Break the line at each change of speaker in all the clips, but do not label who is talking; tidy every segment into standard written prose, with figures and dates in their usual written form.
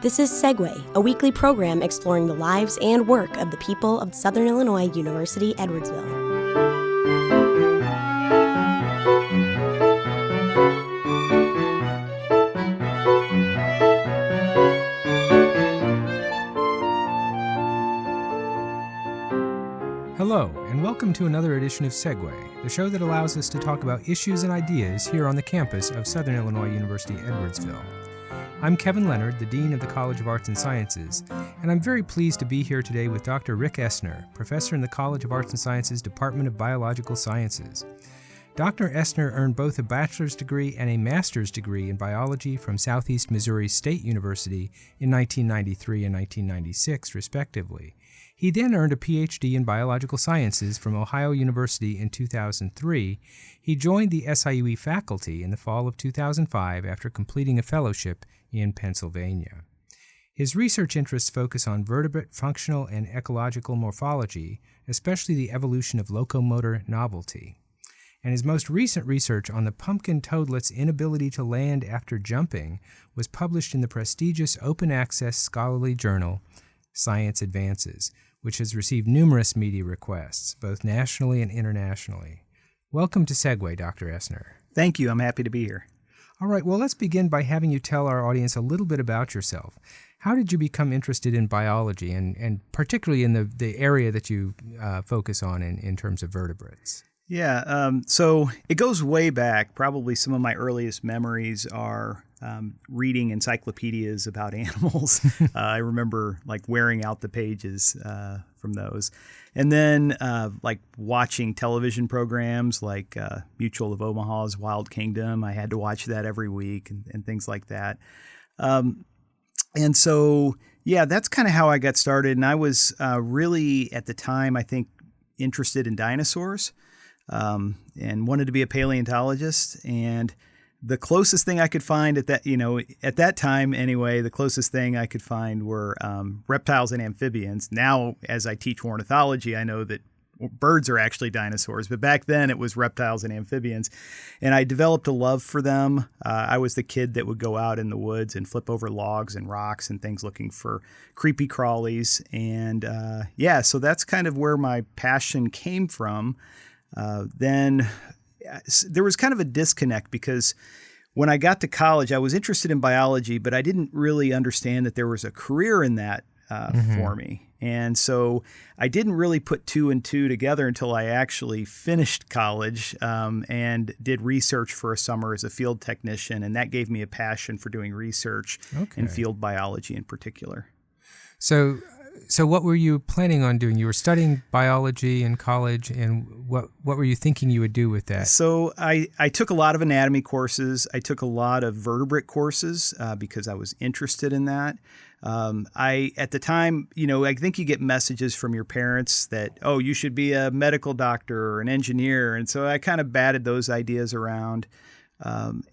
This is Segue, a weekly program exploring the lives and work of the people of Southern Illinois University Edwardsville.
Hello, and welcome to another edition of Segue, the show that allows us to talk about issues and ideas here on the campus of Southern Illinois University Edwardsville. I'm Kevin Leonard, the Dean of the College of Arts and Sciences, and I'm very pleased to be here today with Dr. Richard Essner, professor in the College of Arts and Sciences Department of Biological Sciences. Dr. Essner earned both a bachelor's degree and a master's degree in biology from Southeast Missouri State University in 1993 and 1996, respectively. He then earned a PhD in biological sciences from Ohio University in 2003. He joined the SIUE faculty in the fall of 2005 after completing a fellowship in Pennsylvania. His research interests focus on vertebrate functional and ecological morphology, especially the evolution of locomotor novelty. And his most recent research on the pumpkin toadlet's inability to land after jumping was published in the prestigious open-access scholarly journal Science Advances, which has received numerous media requests, both nationally and internationally. Welcome to Segue, Dr. Essner.
Thank you. I'm happy to be here.
All right, well, let's begin by having you tell our audience a little bit about yourself. How did you become interested in biology, and particularly in the area that you focus on in terms of vertebrates?
Yeah, so it goes way back. Probably some of my earliest memories are reading encyclopedias about animals. I remember like wearing out the pages from those. And then like watching television programs like Mutual of Omaha's Wild Kingdom. I had to watch that every week and things like that. And so, yeah, that's kind of how I got started. And I was really, at the time, I think, interested in dinosaurs. And wanted to be a paleontologist. And the closest thing I could find at that time anyway, the closest thing I could find were reptiles and amphibians. Now, as I teach ornithology, I know that birds are actually dinosaurs, but back then it was reptiles and amphibians. And I developed a love for them. I was the kid that would go out in the woods and flip over logs and rocks and things looking for creepy crawlies. And so that's kind of where my passion came from. Then there was kind of a disconnect because when I got to college, I was interested in biology, but I didn't really understand that there was a career in that for me. And so I didn't really put two and two together until I actually finished college and did research for a summer as a field technician. And that gave me a passion for doing research in field biology in particular.
So what were you planning on doing? You were studying biology in college, and what were you thinking you would do with that?
So I took a lot of anatomy courses. I took a lot of vertebrate courses because I was interested in that. At the time, I think you get messages from your parents that, oh, you should be a medical doctor or an engineer. And so I kind of batted those ideas around.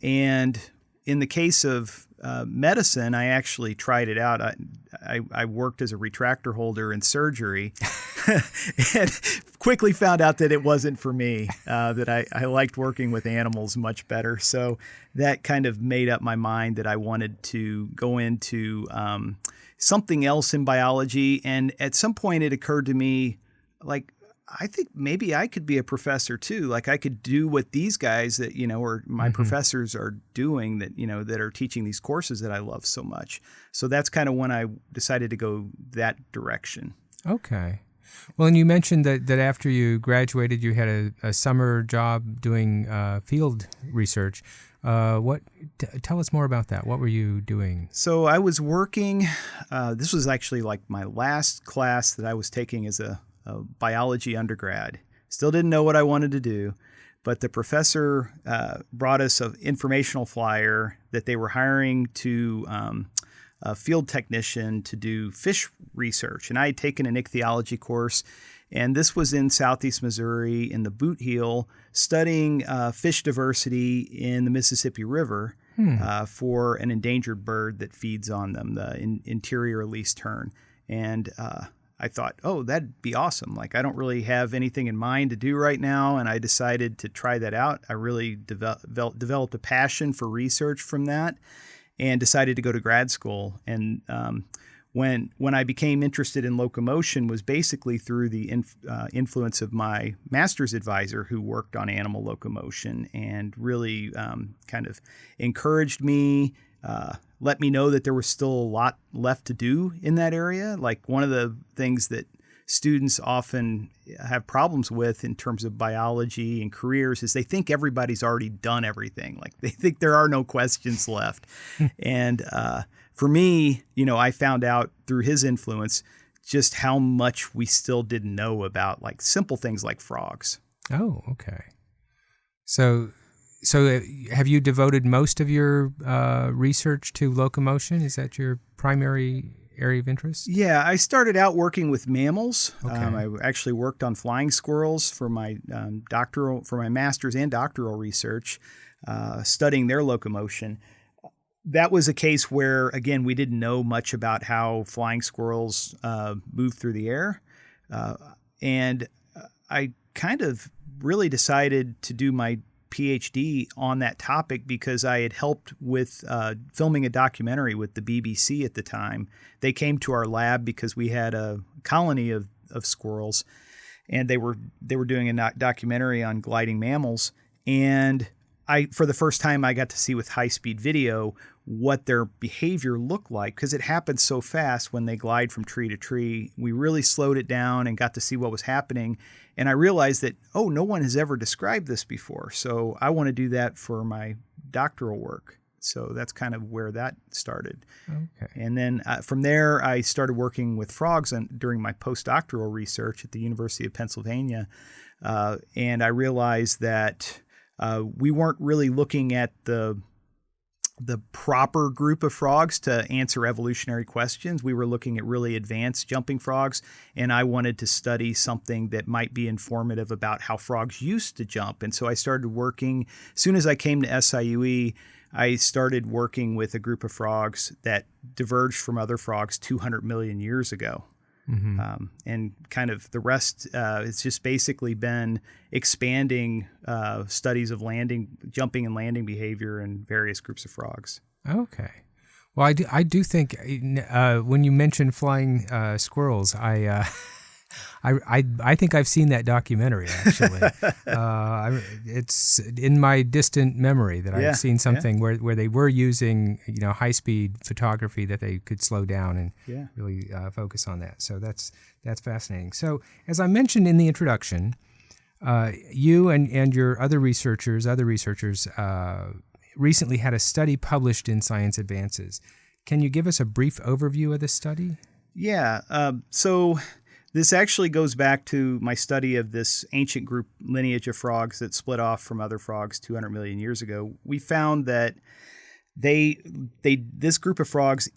And in the case of medicine, I actually tried it out. I worked as a retractor holder in surgery and quickly found out that it wasn't for me, that I liked working with animals much better. So that kind of made up my mind that I wanted to go into something else in biology. And at some point it occurred to me, like, I think maybe I could be a professor too. Like I could do what these guys that, or my professors are doing that are teaching these courses that I love so much. So that's kind of when I decided to go that direction. Okay.
Well, and you mentioned that after you graduated, you had a summer job doing field research. Tell us more about that. What were you doing?
So I was working, this was actually like my last class that I was taking as a biology undergrad. Still didn't know what I wanted to do, but the professor brought us an informational flyer that they were hiring a field technician to do fish research. And I had taken an ichthyology course, and this was in Southeast Missouri in the Boot Heel, studying fish diversity in the Mississippi River for an endangered bird that feeds on them, the interior least tern. And I thought, oh, that'd be awesome. Like, I don't really have anything in mind to do right now, and I decided to try that out. I really developed a passion for research from that. and decided to go to grad school. And when I became interested in locomotion was basically through the influence of my master's advisor, who worked on animal locomotion and really kind of encouraged me, let me know that there was still a lot left to do in that area. Like, one of the things that students often have problems with in terms of biology and careers is they think everybody's already done everything. Like, they think there are no questions left. And for me, I found out through his influence just how much we still didn't know about, like, simple things like frogs.
Oh, okay. So have you devoted most of your research to locomotion? Is that your primary area of interest?
Yeah, I started out working with mammals.
Okay.
I actually worked on flying squirrels for my master's and doctoral research, studying their locomotion. That was a case where, again, we didn't know much about how flying squirrels move through the air. And I kind of really decided to do my PhD on that topic because I had helped with filming a documentary with the BBC at the time. They came to our lab because we had a colony of squirrels, and they were doing a documentary on gliding mammals. And for the first time, I got to see with high-speed video what their behavior looked like, because it happened so fast when they glide from tree to tree. We really slowed it down and got to see what was happening. And I realized that, no one has ever described this before. So I want to do that for my doctoral work. So that's kind of where that started.
Okay.
And then from there, I started working with frogs during my postdoctoral research at the University of Pennsylvania. And I realized that we weren't really looking at the proper group of frogs to answer evolutionary questions. We were looking at really advanced jumping frogs, and I wanted to study something that might be informative about how frogs used to jump. And so I started working, as soon as I came to SIUE, I started working with a group of frogs that diverged from other frogs 200 million years ago. Mm-hmm. And kind of the rest, it's just basically been expanding studies of jumping and landing behavior in various groups of frogs.
Okay. Well, I do think when you mentioned flying squirrels, I think I've seen that documentary, actually. It's in my distant memory that I've seen something where they were using high-speed photography that they could slow down and really focus on that. So that's fascinating. So as I mentioned in the introduction, you and your other researchers recently had a study published in Science Advances. Can you give us a brief overview of this study?
Yeah. So this actually goes back to my study of this ancient group lineage of frogs that split off from other frogs 200 million years ago. We found that this group of frogs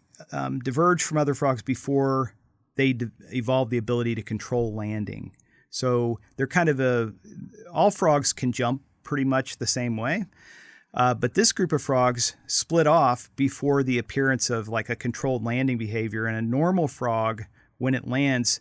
diverged from other frogs before they evolved the ability to control landing. So they're kind of all frogs can jump pretty much the same way. But this group of frogs split off before the appearance of like a controlled landing behavior. And a normal frog, when it lands,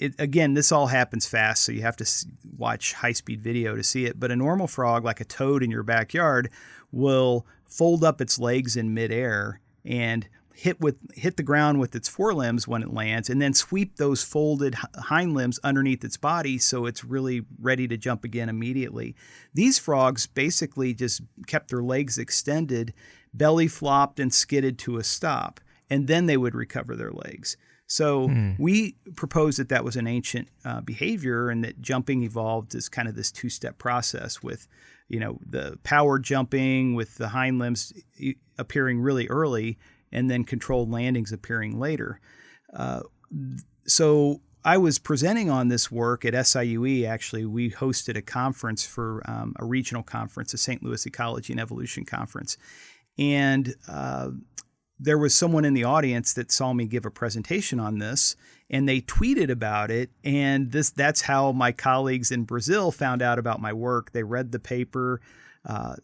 again, this all happens fast, so you have to watch high-speed video to see it. But a normal frog, like a toad in your backyard, will fold up its legs in midair and hit the ground with its forelimbs when it lands, and then sweep those folded hind limbs underneath its body so it's really ready to jump again immediately. These frogs basically just kept their legs extended, belly flopped, and skidded to a stop, and then they would recover their legs. So we proposed that was an ancient behavior, and that jumping evolved as kind of this two-step process with, the power jumping with the hind limbs appearing really early, and then controlled landings appearing later. So I was presenting on this work at SIUE. Actually, we hosted a conference for a regional conference, a St. Louis Ecology and Evolution Conference. And there was someone in the audience that saw me give a presentation on this, and they tweeted about it. And that's how my colleagues in Brazil found out about my work. They read the paper.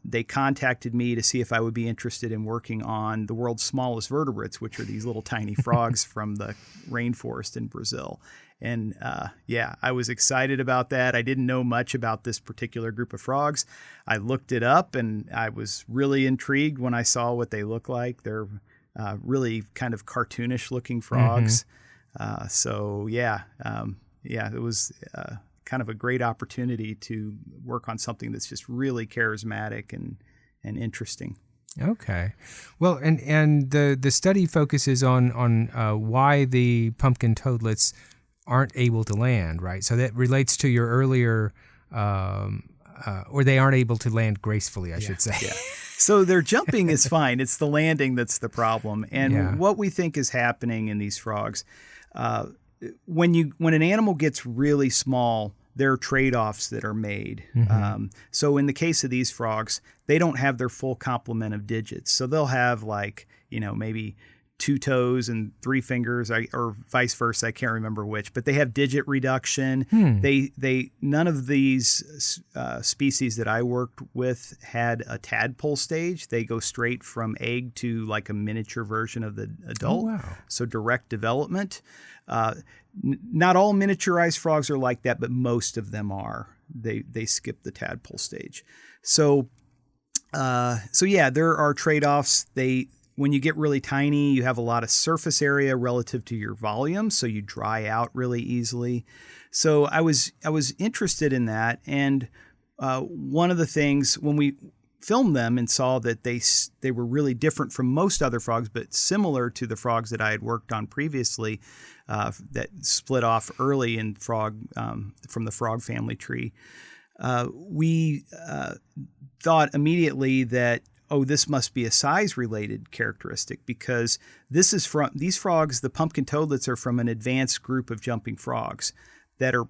they contacted me to see if I would be interested in working on the world's smallest vertebrates, which are these little tiny frogs from the rainforest in Brazil. And I was excited about that. I didn't know much about this particular group of frogs. I looked it up, and I was really intrigued when I saw what they look like. They're really kind of cartoonish looking frogs. It was kind of a great opportunity to work on something that's just really charismatic and interesting.
Okay. Well, and the study focuses on why the pumpkin toadlets aren't able to land, right? So that relates to your earlier, or they aren't able to land gracefully, I should say.
Yeah. So their jumping is fine. It's the landing that's the problem. And what we think is happening in these frogs, when an animal gets really small, there are trade-offs that are made. So in the case of these frogs, they don't have their full complement of digits. So they'll have maybe 2 toes and 3 fingers, or vice versa. I can't remember which, but they have digit reduction. None of these species that I worked with had a tadpole stage. They go straight from egg to like a miniature version of the adult. Oh, wow. So direct development. Not all miniaturized frogs are like that, but most of them are. They skip the tadpole stage. So there are trade-offs. When you get really tiny, you have a lot of surface area relative to your volume, so you dry out really easily. So I was interested in that, and one of the things when we filmed them and saw that they were really different from most other frogs, but similar to the frogs that I had worked on previously, that split off early in from the frog family tree. We thought immediately that, this must be a size-related characteristic, because these frogs, the pumpkin toadlets, are from an advanced group of jumping frogs that are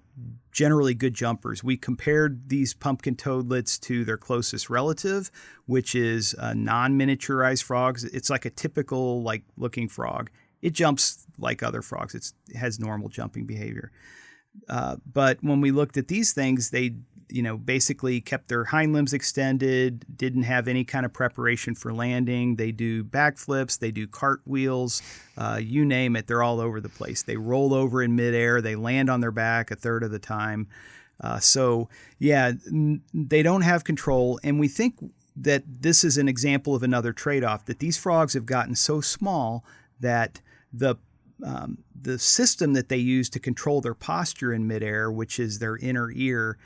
generally good jumpers. We compared these pumpkin toadlets to their closest relative, which is non-miniaturized frogs. It's like a typical looking frog. It jumps like other frogs. It has normal jumping behavior. But when we looked at these things, they basically kept their hind limbs extended, didn't have any kind of preparation for landing. They do backflips, they do cartwheels, you name it, they're all over the place. They roll over in midair, they land on their back a third of the time. They don't have control, and we think that this is an example of another trade-off, that these frogs have gotten so small that the system that they use to control their posture in midair, which is their inner ear,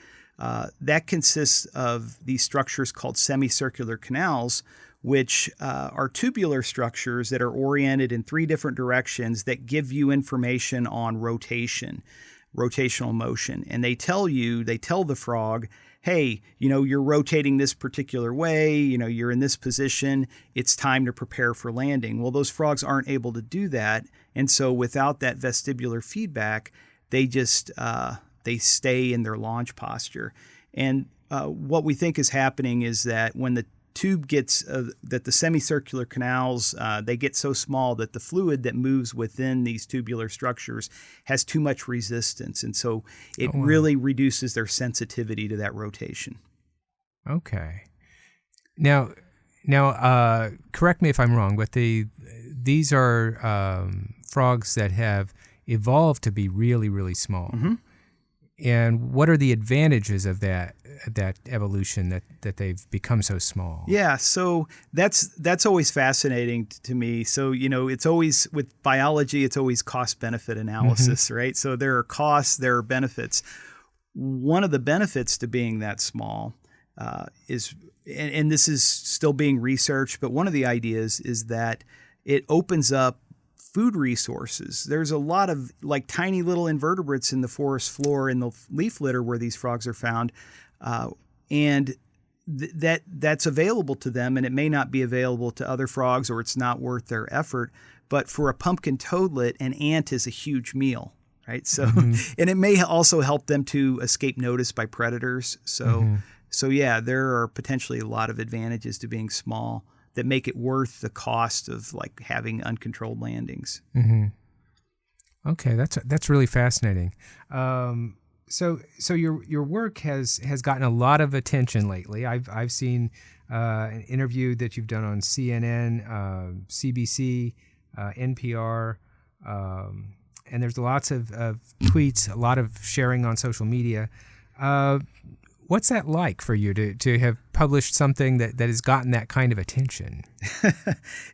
that consists of these structures called semicircular canals, which are tubular structures that are oriented in 3 different directions that give you information on rotational motion. And they tell the frog, hey, you're rotating this particular way, you're in this position, it's time to prepare for landing. Well, those frogs aren't able to do that. And so without that vestibular feedback, they just they stay in their launch posture. And what we think is happening is that when the tube gets, that the semicircular canals, they get so small that the fluid that moves within these tubular structures has too much resistance. And so it really reduces their sensitivity to that rotation.
Okay. Now, correct me if I'm wrong, but these are frogs that have evolved to be really, really small. Mm-hmm. And what are the advantages of that evolution that they've become so small? Yeah,
so that's always fascinating to me. So, it's always, with biology, it's always cost-benefit analysis, mm-hmm. right? So there are costs, there are benefits. One of the benefits to being that small is, and this is still being researched, but one of the ideas is that it opens up food resources. There's a lot of tiny little invertebrates in the forest floor, in the leaf litter where these frogs are found, and that's available to them, and it may not be available to other frogs, or it's not worth their effort. But for a pumpkin toadlet, an ant is a huge meal, right? So, mm-hmm. and it may also help them to escape notice by predators. So, mm-hmm. There are potentially a lot of advantages to being small that make it worth the cost of having uncontrolled landings.
Mm-hmm. Okay, that's really fascinating. So your work has gotten a lot of attention lately. I've seen an interview that you've done on CNN, CBC, NPR, and there's lots of tweets, a lot of sharing on social media. What's that like for you to have published something that has gotten that kind of attention?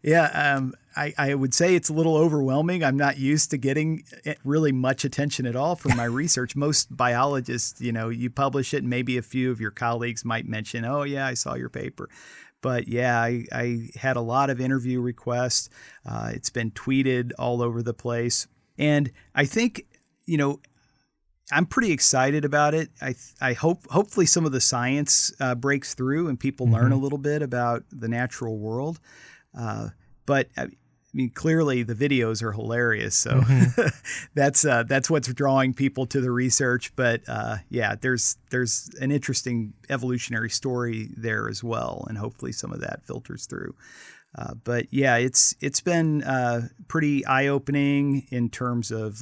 Yeah, I would say it's a little overwhelming. I'm not used to getting really much attention at all from my research. Most biologists, you publish it and maybe a few of your colleagues might mention, oh, yeah, I saw your paper. But yeah, I had a lot of interview requests. It's been tweeted all over the place. And I think, I'm pretty excited about it. I hopefully some of the science breaks through and people learn a little bit about the natural world. But I mean, clearly the videos are hilarious. So that's what's drawing people to the research. But yeah, there's an interesting evolutionary story there as well, and hopefully some of that filters through. But yeah, it's been pretty eye-opening in terms of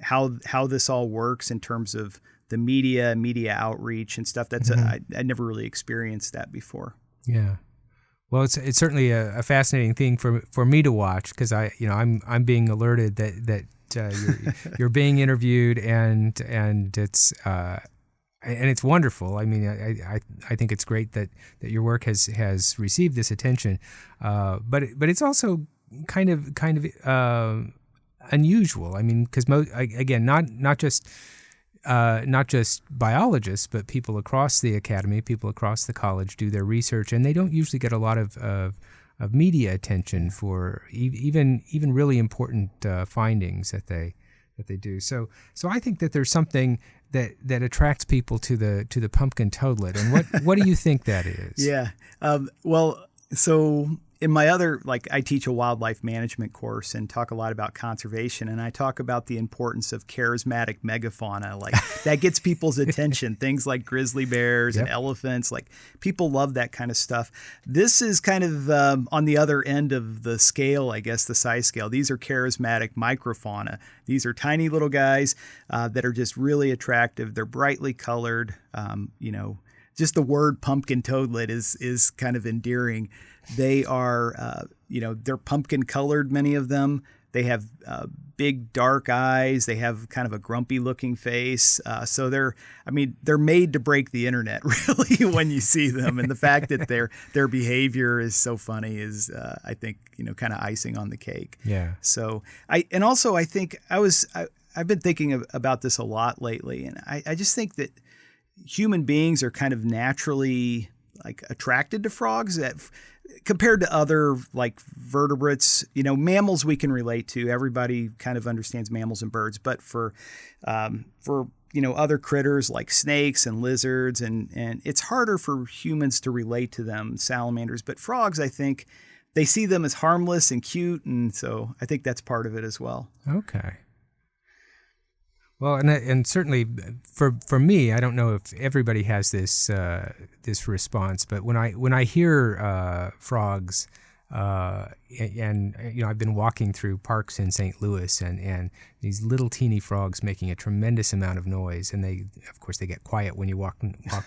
how this all works in terms of the media outreach and stuff. That's I never really experienced that before.
Yeah. Well, it's certainly a fascinating thing for me to watch, because I'm being alerted that you're being interviewed, and it's wonderful. I mean, I think it's great that your work has received this attention, but it's also kind of unusual. I mean, because again, not just biologists, but people across the academy, people across the college do their research, and they don't usually get a lot of media attention for even really important findings that they do. So I think that there's something that attracts people to the pumpkin toadlet. And what do you think that is?
Yeah. Well, so in my other, I teach a wildlife management course and talk a lot about conservation, and I talk about the importance of charismatic megafauna. That gets people's attention. Things like grizzly bears and elephants, people love that kind of stuff. This is kind of on the other end of the scale, I guess, the size scale. These are charismatic microfauna. These are tiny little guys that are just really attractive. They're brightly colored. Just the word pumpkin toadlet is kind of endearing. They are, they're pumpkin colored, many of them. They have big dark eyes. They have kind of a grumpy looking face. So they're made to break the internet really when you see them. And the fact that their behavior is so funny is, I think, kind of icing on the cake.
Yeah.
So I've been thinking about this a lot lately. And I just think that human beings are kind of naturally attracted to frogs compared to other vertebrates. Mammals we can relate to. Everybody kind of understands mammals and birds, but for other critters like snakes and lizards, and it's harder for humans to relate to them, salamanders. But frogs, I think they see them as harmless and cute, and so I think that's part of it as well.
Okay. Well, and certainly for me, I don't know if everybody has this response, but when I hear frogs, and I've been walking through parks in St. Louis, and these little teeny frogs making a tremendous amount of noise, and they get quiet when you walk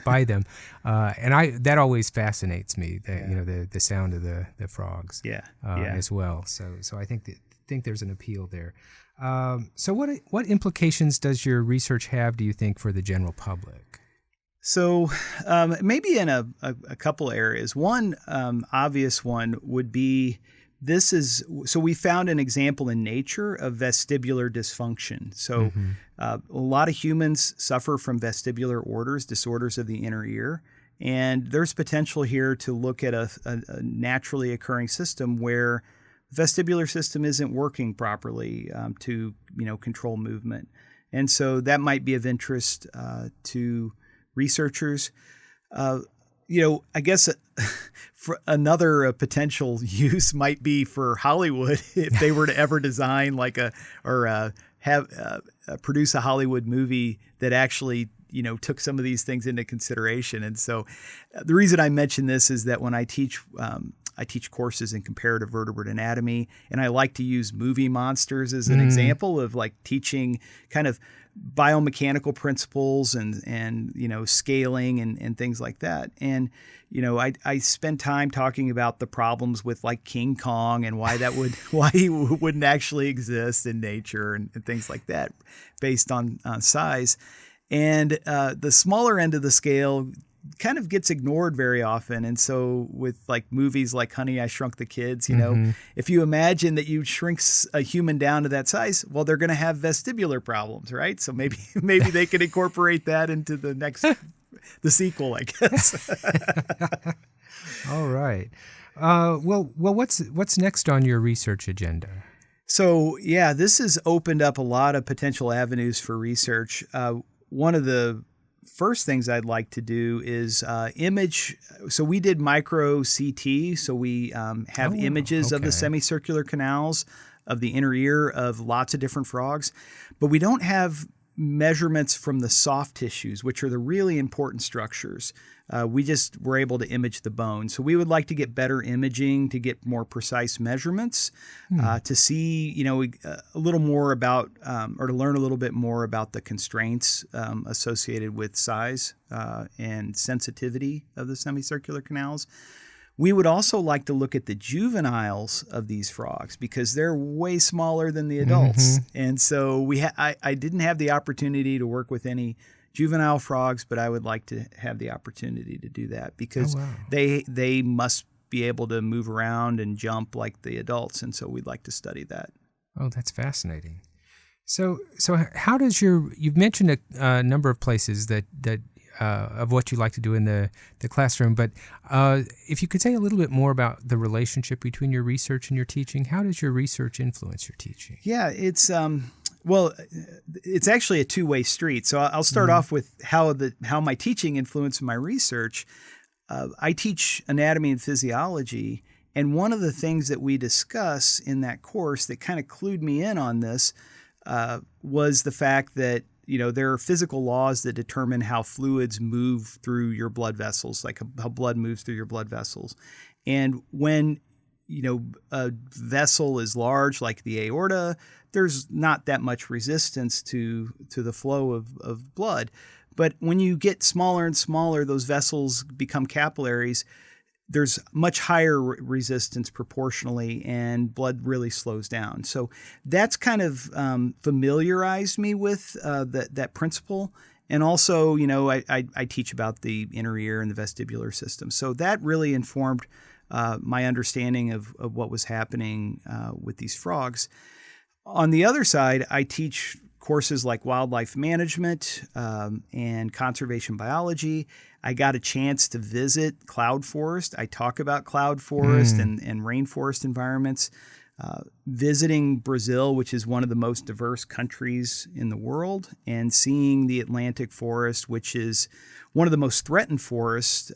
by them, and that always fascinates me. The sound of the frogs, as well. So I think there's an appeal there. So what implications does your research have, do you think, for the general public?
So maybe in a couple areas. One obvious one would be so we found an example in nature of vestibular dysfunction. So a lot of humans suffer from vestibular disorders of the inner ear. And there's potential here to look at a naturally occurring system where the vestibular system isn't working properly to control movement, and so that might be of interest to researchers. I guess for another potential use might be for Hollywood if they were to ever design produce a Hollywood movie that actually took some of these things into consideration. And so the reason I mention this is that when I teach I teach courses in comparative vertebrate anatomy, and I like to use movie monsters as an example of like teaching kind of biomechanical principles and scaling and things like that. And I spend time talking about the problems with like King Kong and why he wouldn't actually exist in nature and things like that based on size. And the smaller end of the scale kind of gets ignored very often. And so with like movies like Honey, I Shrunk the Kids, if you imagine that you shrink a human down to that size, well, they're going to have vestibular problems, right? So maybe they could incorporate that into the sequel, I guess.
All right. Well, what's next on your research agenda?
So yeah, this has opened up a lot of potential avenues for research. One of the first things I'd like to do is image. So we did micro CT. So we have images of the semicircular canals of the inner ear of lots of different frogs, but we don't have measurements from the soft tissues, which are the really important structures. We just were able to image the bone. So we would like to get better imaging to get more precise measurements, to see, a little more about, or to learn a little bit more about the constraints associated with size and sensitivity of the semicircular canals. We would also like to look at the juveniles of these frogs because they're way smaller than the adults. And so I didn't have the opportunity to work with any juvenile frogs, but I would like to have the opportunity to do that because they must be able to move around and jump like the adults. And so we'd like to study that.
Oh, that's fascinating. So how does you've mentioned a number of places that of what you like to do in the classroom, but if you could say a little bit more about the relationship between your research and your teaching, how does your research influence your teaching?
Yeah, it's actually a two-way street. So I'll start off with how my teaching influenced my research. I teach anatomy and physiology, and one of the things that we discuss in that course that kind of clued me in on this was the fact that there are physical laws that determine how fluids move through your blood vessels, like how blood moves through your blood vessels. And when, a vessel is large, like the aorta, there's not that much resistance to the flow of blood. But when you get smaller and smaller, those vessels become capillaries. There's much higher resistance proportionally, and blood really slows down. So that's kind of familiarized me with that principle. And also, I teach about the inner ear and the vestibular system. So that really informed my understanding of what was happening with these frogs. On the other side, I teach courses like wildlife management and conservation biology. I got a chance to visit cloud forest. I talk about cloud forest and rainforest environments. Visiting Brazil, which is one of the most diverse countries in the world, and seeing the Atlantic forest, which is one of the most threatened forests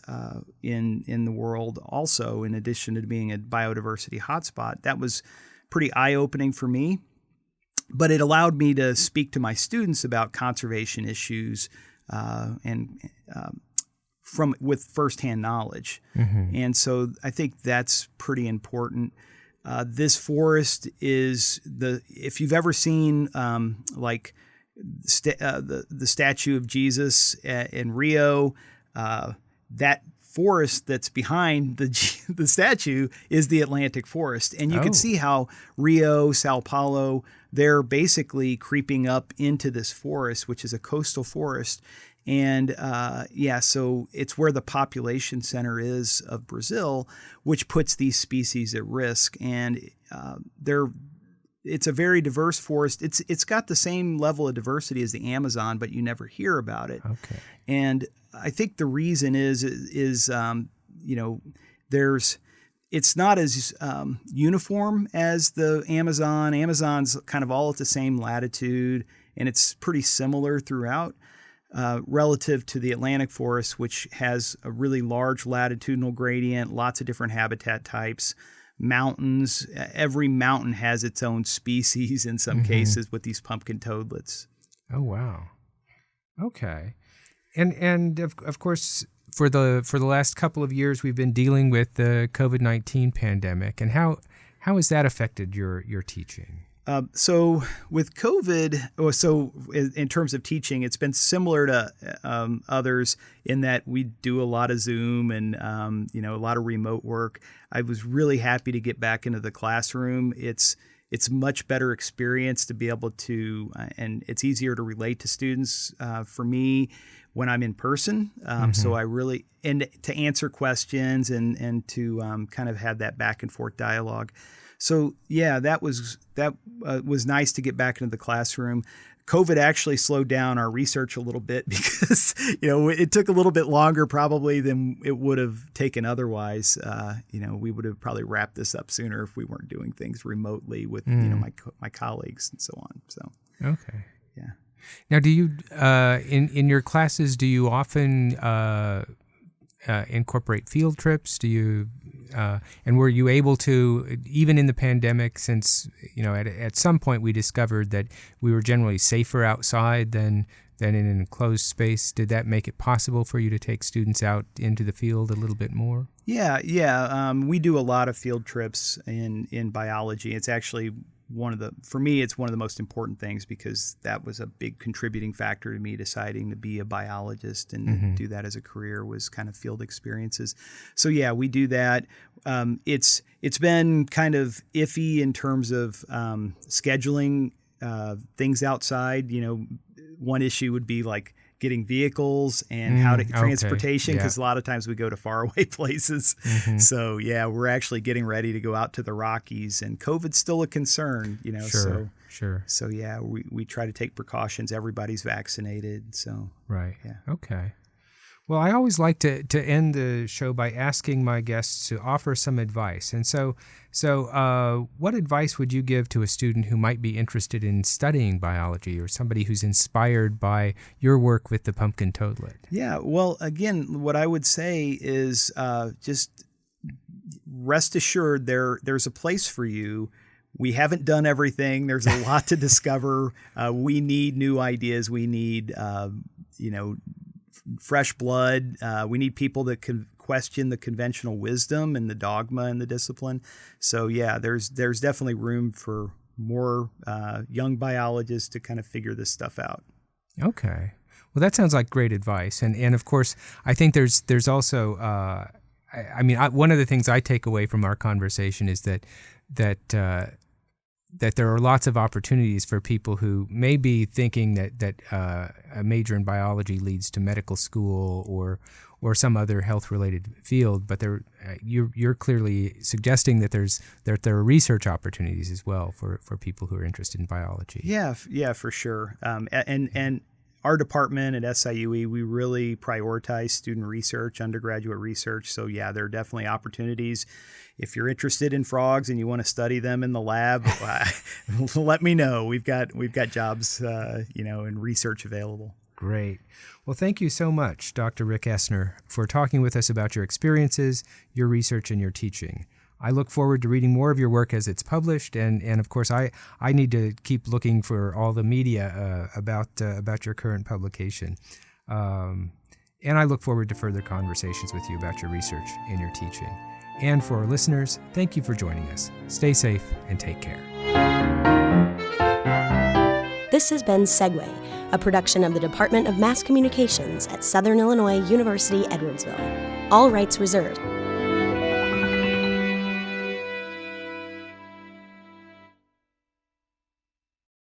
in the world also, in addition to being a biodiversity hotspot. That was pretty eye-opening for me. But it allowed me to speak to my students about conservation issues with firsthand knowledge. And so I think that's pretty important. This forest is if you've ever seen the statue of Jesus in Rio, that forest that's behind the statue is the Atlantic forest. And you can see how Rio, Sao Paulo, they're basically creeping up into this forest, which is a coastal forest. And so it's where the population center is of Brazil, which puts these species at risk. And it's a very diverse forest. It's got the same level of diversity as the Amazon, but you never hear about it.
Okay. And
I think the reason is it's not as uniform as the Amazon. Amazon's kind of all at the same latitude, and it's pretty similar throughout. Relative to the Atlantic forest, which has a really large latitudinal gradient, lots of different habitat types, mountains. Every mountain has its own species in some cases with these pumpkin toadlets.
Oh, wow. Okay. And of course, for the last couple of years, we've been dealing with the COVID-19 pandemic, and how has that affected your teaching?
So with COVID, in terms of teaching, it's been similar to others in that we do a lot of Zoom and a lot of remote work. I was really happy to get back into the classroom. It's much better experience to be able to, and it's easier to relate to students for me when I'm in person. So I really, and to answer questions and to kind of have that back and forth dialogue. So yeah, that was nice to get back into the classroom. COVID actually slowed down our research a little bit because it took a little bit longer probably than it would have taken otherwise. We would have probably wrapped this up sooner if we weren't doing things remotely with my colleagues and so on. So
okay,
yeah.
Now, do you in your classes, do you often incorporate field trips? Do you and were you able to, even in the pandemic, since at some point we discovered that we were generally safer outside than in an enclosed space? Did that make it possible for you to take students out into the field a little bit more?
Yeah. We do a lot of field trips in biology. It's actually for me, it's one of the most important things because that was a big contributing factor to me deciding to be a biologist and do that as a career was kind of field experiences. So yeah, we do that. It's been kind of iffy in terms of scheduling things outside. One issue would be like getting vehicles and transportation, because a lot of times we go to faraway places. So yeah, we're actually getting ready to go out to the Rockies, and COVID's still a concern,
Sure.
So yeah, we try to take precautions. Everybody's vaccinated. So
right.
Yeah.
Okay. Well, I always like to end the show by asking my guests to offer some advice. And so what advice would you give to a student who might be interested in studying biology, or somebody who's inspired by your work with the pumpkin toadlet? Yeah,
well, again, what I would say is just rest assured there's a place for you. We haven't done everything. There's a lot to discover. We need new ideas. We need, fresh blood. We need people that can question the conventional wisdom and the dogma and the discipline. So yeah, there's definitely room for more young biologists to kind of figure this stuff out. Okay. Well, that sounds like great advice. And of course, I think there's also, one of the things I take away from our conversation is that there are lots of opportunities for people who may be thinking that a major in biology leads to medical school or some other health-related field, but you're clearly suggesting that there are research opportunities as well for people who are interested in biology. Yeah, for sure. And our department at SIUE, we really prioritize student research, undergraduate research. So yeah, there are definitely opportunities. If you're interested in frogs and you want to study them in the lab, let me know. We've got jobs, and research available. Great. Well, thank you so much, Dr. Rick Essner, for talking with us about your experiences, your research, and your teaching. I look forward to reading more of your work as it's published, and of course, I need to keep looking for all the media about your current publication. And I look forward to further conversations with you about your research and your teaching. And for our listeners, thank you for joining us. Stay safe and take care.
This has been Segue, a production of the Department of Mass Communications at Southern Illinois University Edwardsville. All rights reserved.